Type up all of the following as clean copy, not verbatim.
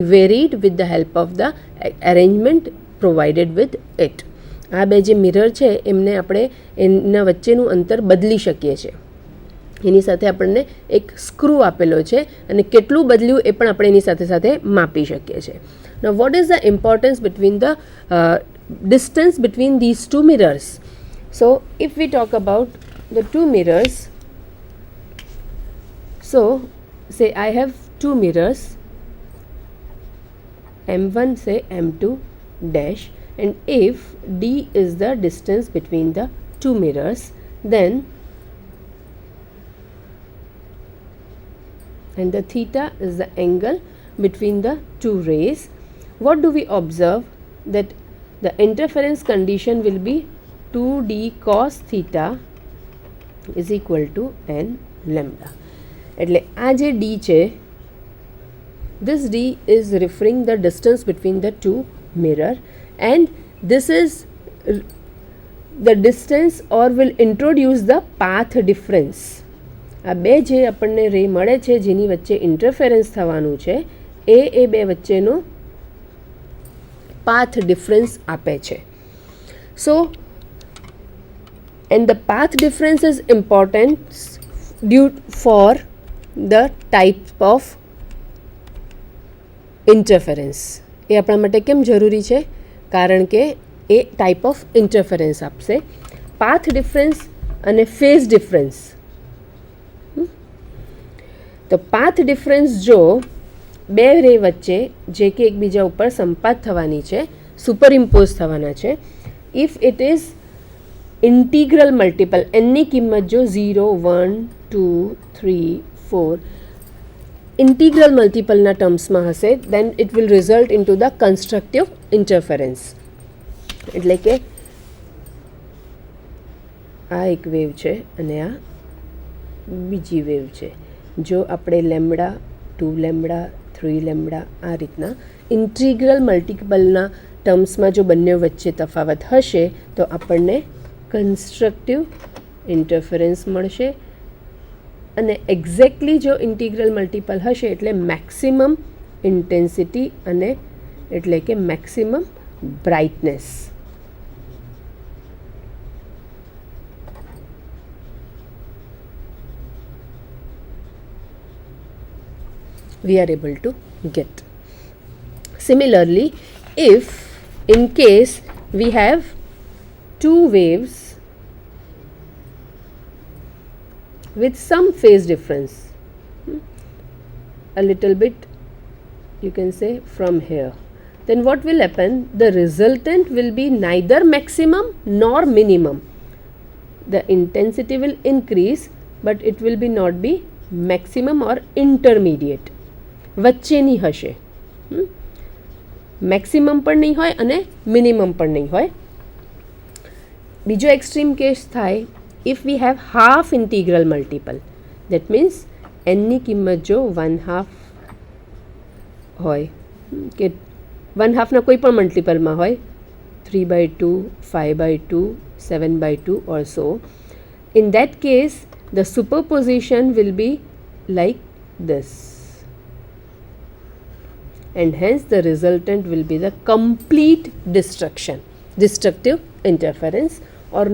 varied with the help of the arrangement provided with it. આ બે જે mirror છે એમને આપણે એના વચ્ચેનું અંતર બદલી શકીએ છીએ. એની સાથે આપણને એક સ્ક્રૂ આપેલો છે અને કેટલું બદલ્યું એ પણ આપણે એની સાથે સાથે માપી શકીએ છીએ. Now what is the importance between the distance between these two mirrors? So if we talk about the two mirrors, so say I have two mirrors, M1 say M2 dash, and if D is the distance between the two mirrors, then and the theta is the angle between the two rays, what do we observe? That the interference condition will be 2D cos theta is equal to n lambda. એટલે આ જે D છે, this D is referring the distance between the two mirror, and this is the distance or will introduce the path difference. આ બે જે આપણને રે મળે છે જેની વચ્ચે ઇન્ટરફેરન્સ થવાનું છે એ બે વચ્ચેનો પાથ ડિફરન્સ આપે છે. સો and the path difference is important due for the type of interference. એ આપણા માટે કેમ જરૂરી છે? કારણ કે એ ટાઈપ ઓફ ઇન્ટરફરન્સ આપશે. પાથ ડિફરન્સ અને ફેઝ ડિફરન્સ. તો પાથ ડિફરન્સ જો બે રે વચ્ચે જે કે એકબીજા ઉપર સંપાત થવાની છે, સુપરઇમ્પોઝ થવાના છે, if it is integral multiple, એની કિંમત જો 0, 1, 2, 3, 4 ઇન્ટિગ્રલ મલ્ટિપલના ટર્મ્સમાં હશે, then it will result in to the constructive interference. એટલે કે આ એક વેવ છે અને આ બીજી વેવ છે. જો આપણે લેમ્બડા, 2 લેમ્બડા, 3 લેમ્બડા આ રીતના ઇન્ટિગ્રલ મલ્ટિપલના ટર્મ્સમાં જો બંને વચ્ચે તફાવત હશે તો આપણને કન્સ્ટ્રક્ટિવ ઇન્ટરફરન્સ મળશે. અને એક્ઝેક્ટલી જો ઇન્ટિગ્રલ મલ્ટિપલ હશે એટલે મેક્સિમમ ઇન્ટેન્સિટી અને એટલે કે maximum brightness. we are able to get. Similarly, if in case we have two waves with some phase difference, a little bit you can say from here, then what will happen? The resultant will be neither maximum nor minimum. The intensity will increase but it will be not be maximum or intermediate. વચ્ચેની હશે. Maximum પણ નહીં હોય અને minimum પણ નહીં હોય. બીજો એક્સ્ટ્રીમ કેસ થાય if we have half integral multiple. That means એનની કિંમત જો 1/2 હોય કે 1/2ના કોઈ પણ મલ્ટિપલમાં હોય, 3/2, 5/2, 7/2 or so, in that case the superposition will be like this, and hence the resultant will be the complete destructive interference or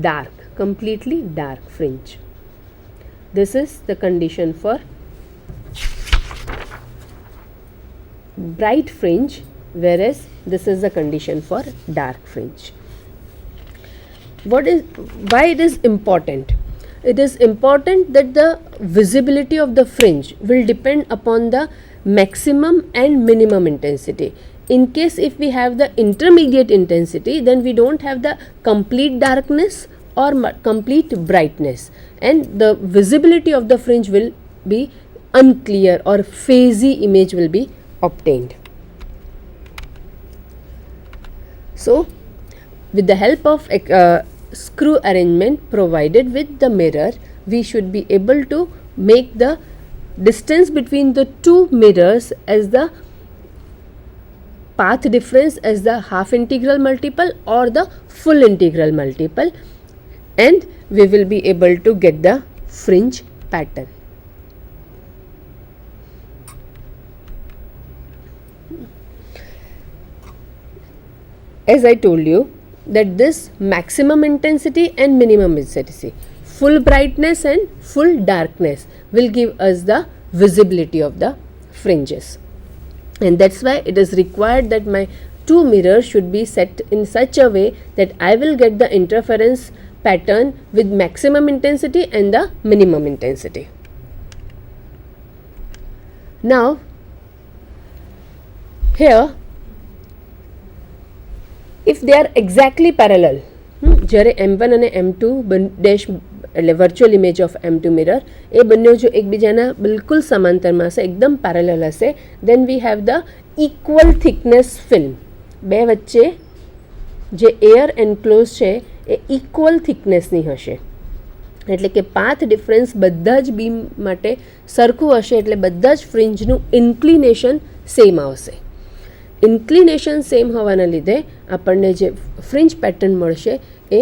dark, completely dark fringe. This is the condition for bright fringe, whereas this is the condition for dark fringe. Why it is important? It is important that the visibility of the fringe will depend upon the maximum and minimum intensity. In case if we have the intermediate intensity, then we don't have the complete darkness or complete brightness, and the visibility of the fringe will be unclear or fuzzy image will be obtained. So with the help of screw arrangement provided with the mirror, we should be able to make the distance between the two mirrors as the path difference as the half integral multiple or the full integral multiple, and we will be able to get the fringe pattern. As I told you that this maximum intensity and minimum intensity, full brightness and full darkness, will give us the visibility of the fringes, and that's why it is required that my two mirrors should be set in such a way that I will get the interference pattern with maximum intensity and the minimum intensity. Now here, if they are exactly parallel, જ્યારે M1 અને M2 dash એટલે virtual image of M2 mirror એ બંને જો એકબીજાના બિલકુલ સમાંતરમાં હશે, એકદમ પેરેલલ હશે, then we have the equal thickness film. બે વચ્ચે જે એર એન્ક્લોઝ છે એ ઇક્વલ થિકનેસની હશે, એટલે કે પાથ ડિફરન્સ બધા જ બીમ માટે સરખું હશે, એટલે બધા જ ફ્રિન્જનું ઇન્ક્લિનેશન સેમ આવશે. ઇન્ક્લિનેશન સેમ હોવાના લીધે આપણને જે ફ્રિન્જ પેટર્ન મળશે એ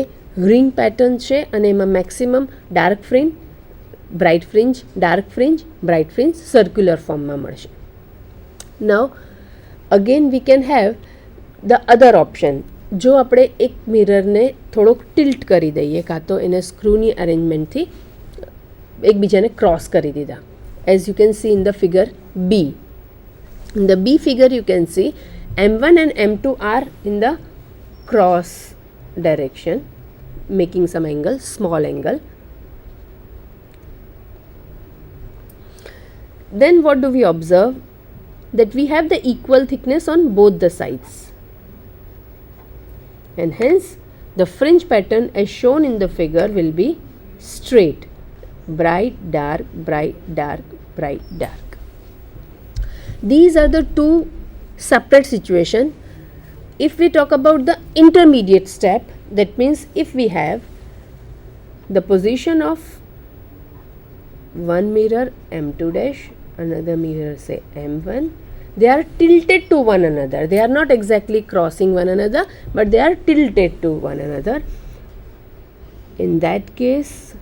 રિંગ પેટર્ન છે, અને એમાં maximum dark fringe, bright fringe, dark fringe, bright fringe circular ફોર્મમાં મળશે. Now again we can have the other option. જો આપણે એક મિરરને થોડોક ટિલ્ટ કરી દઈએ, કાં તો એને સ્ક્રૂની અરેન્જમેન્ટથી એકબીજાને ક્રોસ કરી દીધા, as you can see in the figure B. In the B figure you can see M1 and M2 are in the cross direction, making some angle, small angle. Then what do we observe? That we have the equal thickness on both the sides, and hence the fringe pattern as shown in the figure will be straight, bright, dark, bright, dark, bright, dark. These are the two separate situations. If we talk about the intermediate step, that means if we have the position of one mirror M2 dash, another mirror say M1, they are tilted to one another. They are not exactly crossing one another, but they are tilted to one another. In that case,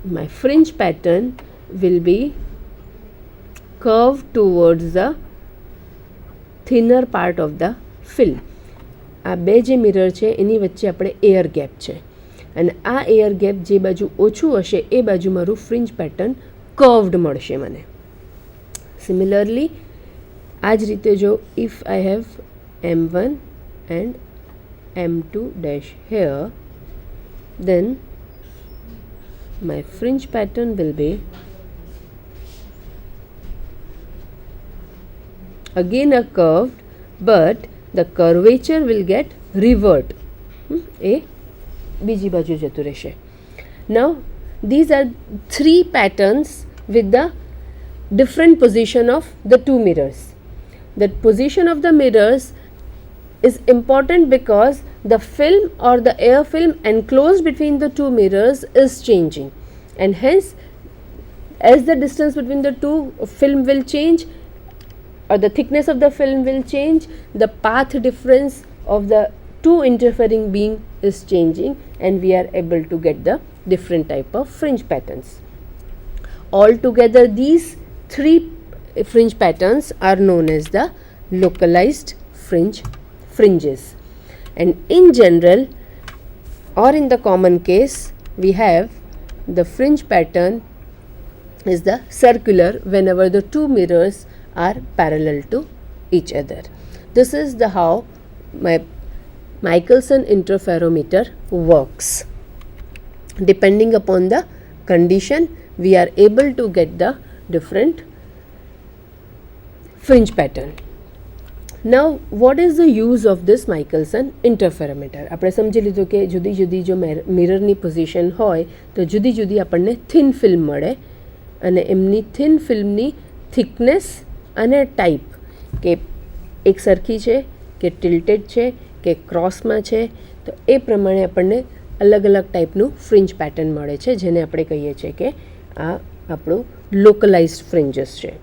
my fringe pattern will be curved towards the thinner part of the film. આ બે જે mirror છે એની વચ્ચે આપણે air gap છે, અને આ air gap જે બાજુ ઓછું હશે એ બાજુ મારું ફ્રિન્જ પેટર્ન કર્વડ મળશે મને. સિમિલરલી આ જ રીતે જો if I have M1 and M2 dash here, then my fringe pattern will be again a curved, but the curvature will get revert. એ બીજી બાજુ જતું રહેશે. Now these are three patterns with the different position of the two mirrors. The position of the mirrors is important because the film or the air film enclosed between the two mirrors is changing, and hence as the distance between the two film will change, or the thickness of the film will change, the path difference of the two interfering beam is changing, and we are able to get the different type of fringe patterns. Altogether these three fringe patterns are known as the localized fringes, and in general or in the common case we have the fringe pattern is the circular whenever the two mirrors are parallel to each other. This is the how my Michelson interferometer works. Depending upon the condition, we are able to get the different fringe pattern. Now what is the use of this Michelson interferometer? આપણે સમજી લીધું કે જુદી જુદી જો મિરરની position હોય તો જુદી જુદી આપણને થિન ફિલ્મ મળે, અને એમની થિન ફિલ્મની થિકનેસ અને ટાઈપ કે એક સરખી છે કે ટિલ્ટેડ છે કે ક્રોસમાં છે, તો એ પ્રમાણે આપણને અલગ અલગ ટાઈપનું ફ્રિન્જ પેટર્ન મળે છે, જેને આપણે કહીએ છીએ કે આ આપણું લોકલાઇઝ્ડ ફ્રિન્જીસ છે.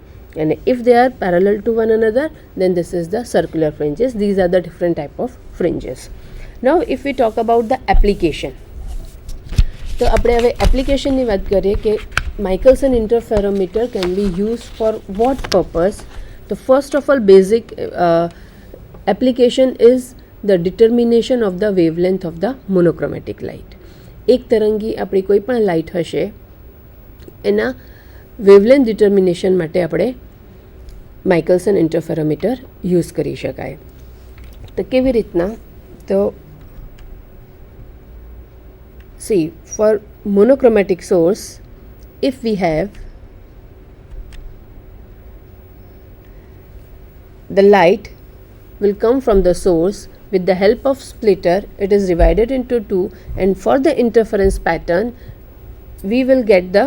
And if they are parallel to one another, then this is the circular fringes. These are the different type of fringes. Now if we talk about the application, તો આપણે હવે એપ્લિકેશનની વાત કરીએ કે Michelson interferometer can be used for what purpose? The first of all basic application is the determination of the wavelength of the monochromatic light. એક તરંગી આપણી કોઈ પણ લાઇટ હશે એના વેવલેન્થ ડિટર્મિનેશન માટે આપણે માઇકલસન ઇન્ટરફેરોમીટર યુઝ કરી શકાય. તો કેવી રીતના? તો see, for monochromatic source, if we have the light will come from the source with the help of splitter, it is divided into two, and for the interference pattern we will get the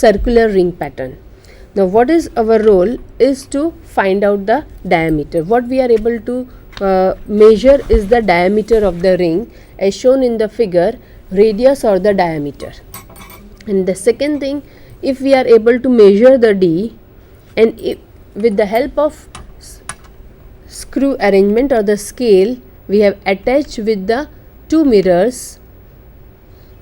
circular ring pattern. Now what is our role is to find out the diameter. What we are able to measure is the diameter of the ring as shown in the figure, radius or the diameter. And the second thing, if we are able to measure the D, and if, with the help of screw arrangement or the scale we have attached with the two mirrors,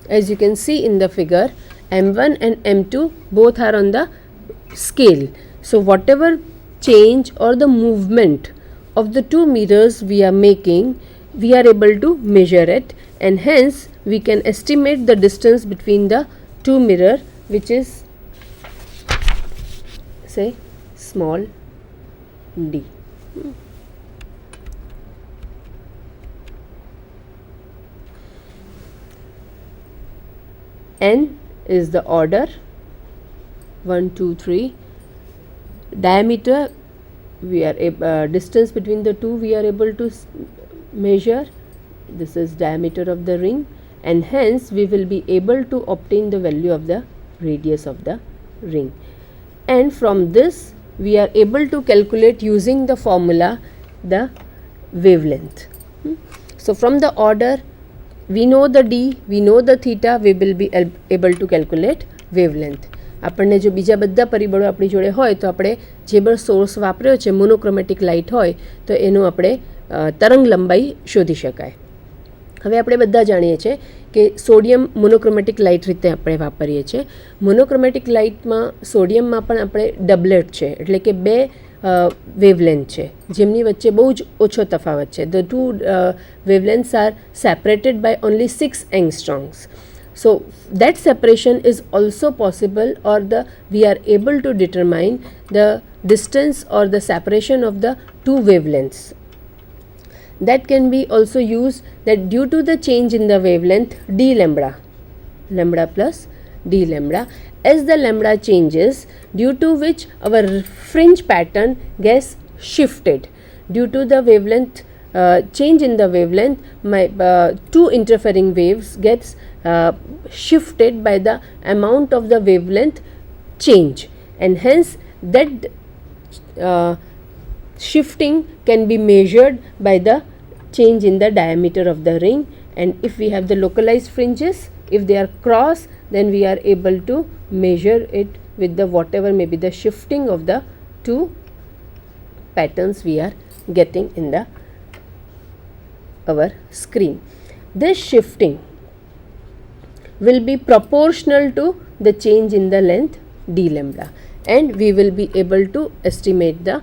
as you can see in the figure, M1 and M2 both are on the scale. So whatever change or the movement of the two mirrors we are making, we are able to measure it, and hence we can estimate the distance between the two mirror, which is say small d. N is the order 1, 2, 3. Diameter, we are distance between the two we are able to measure. This is diameter of the ring, and hence we will be able to obtain the value of the radius of the ring. And from this we are able to calculate using the formula the wavelength. So from the order we know the D, we know the theta, we will be able to calculate wavelength. આપણને જો બીજા બધા પરિબળો આપણી જોડે હોય તો આપણે જે પણ સોર્સ વાપર્યો છે મોનોક્રોમેટિક લાઇટ હોય તો એનું આપણે તરંગ લંબાઈ શોધી શકાય. હવે આપણે બધા જાણીએ છીએ કે સોડિયમ મોનોક્રોમેટિક લાઇટ રીતે આપણે વાપરીએ છીએ. મોનોક્રોમેટિક લાઇટમાં સોડિયમમાં પણ આપણે ડબલેટ છે, એટલે કે બે વેવલેન્થ છે જેમની વચ્ચે બહુ જ ઓછો તફાવત છે. The two wavelengths are separated by only 6 angstroms. So that separation is also possible, or we are able to determine the distance or the separation of the two wavelengths. That can be also used that due to the change in the wavelength d lambda plus d lambda, as the lambda changes, due to which our fringe pattern gets shifted. Due to the wavelength change in the wavelength, two interfering waves gets shifted by the amount of the wavelength change, and hence that shifting can be measured by the change in the diameter of the ring. And if we have the localized fringes, if they are cross, then we are able to measure it with the whatever may be the shifting of the two patterns we are getting in the our screen. This shifting will be proportional to the change in the length d lambda, and we will be able to estimate the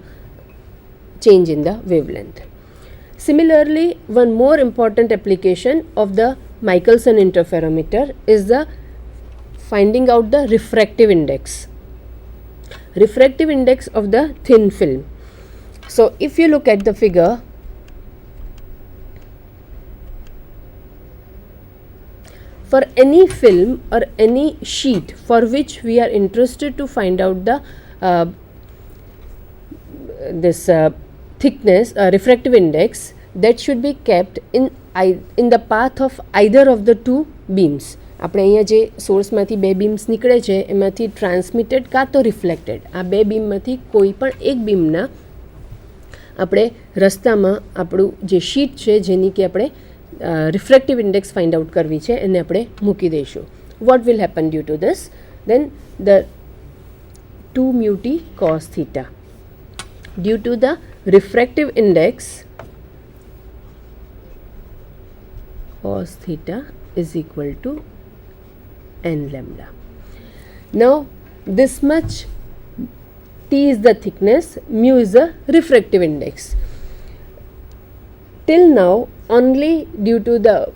change in the wavelength. Similarly, one more important application of the Michelson interferometer is the finding out the refractive index. Refractive index of the thin film. So if you look at the figure, for any film or any sheet for which we are interested to find out the thickness, refractive index, that should be kept in the path of either of the two beams. આપણે અહીંયા જે સોર્સમાંથી બે BIMS નિકળે છે એમાંથી transmitted કાં તો reflected, આ બે બીમમાંથી કોઈ પણ એક બીમના આપણે રસ્તામાં આપણું જે શીટ છે જેની કે આપણે refractive index find out કરવી છે એને આપણે મૂકી દઈશું. What will happen due to this? Then the 2 mu t cos theta. Due to the refractive index, cos theta is equal to n lambda. Now this much T is the thickness, mu is the refractive index. Till now, only due to the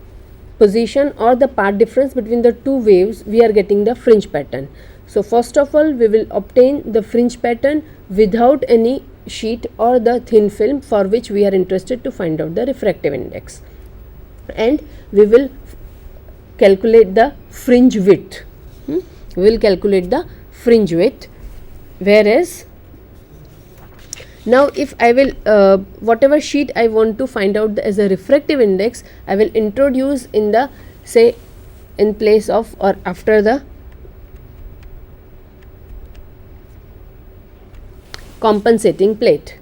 position or the path difference between the two waves, we are getting the fringe pattern. So first of all, we will obtain the fringe pattern without any sheet or the thin film, for which we are interested to find out the refractive index, and we will calculate the fringe width. We will calculate the fringe width, whereas now if I will whatever sheet I want to find out as a refractive index, I will introduce in the, say, in place of or after the compensating plate.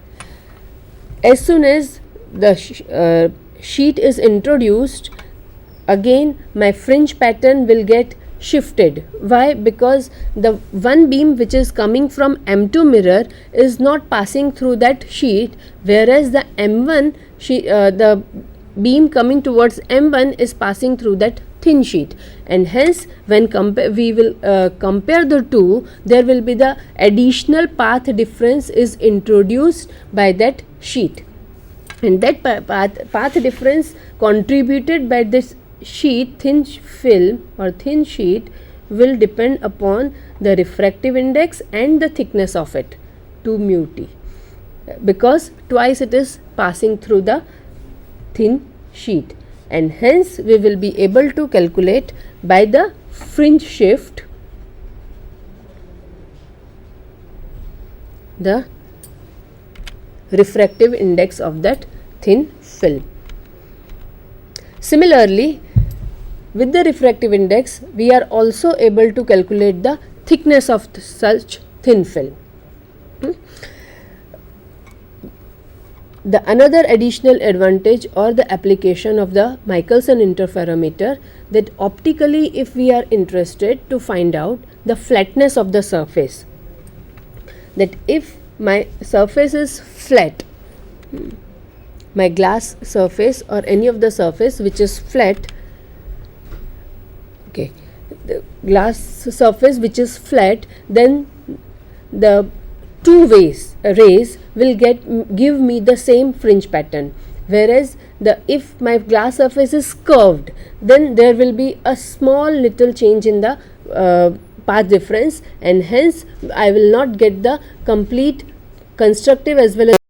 As soon as the sheet is introduced, again my fringe pattern will get shifted. Why? Because the one beam which is coming from M2 mirror is not passing through that sheet, whereas the M1 the beam coming towards M1 is passing through that thin sheet, and hence when we will compare the two, there will be the additional path difference is introduced by that sheet, and that path difference contributed by this sheet, thin film or thin sheet, will depend upon the refractive index and the thickness of it, 2 mu t, because twice it is passing through the thin sheet, and hence we will be able to calculate by the fringe shift the refractive index of that thin film. Similarly, with the refractive index, we are also able to calculate the thickness of such thin film. The another additional advantage or the application of the Michelson interferometer, that optically if we are interested to find out the flatness of the surface, that if my surface is flat, my glass surface or any of the surface which is flat, okay, the glass surface which is flat, then the two rays will give me the same fringe pattern, whereas if my glass surface is curved, then there will be a small little change in the path difference, and hence I will not get the complete constructive as well as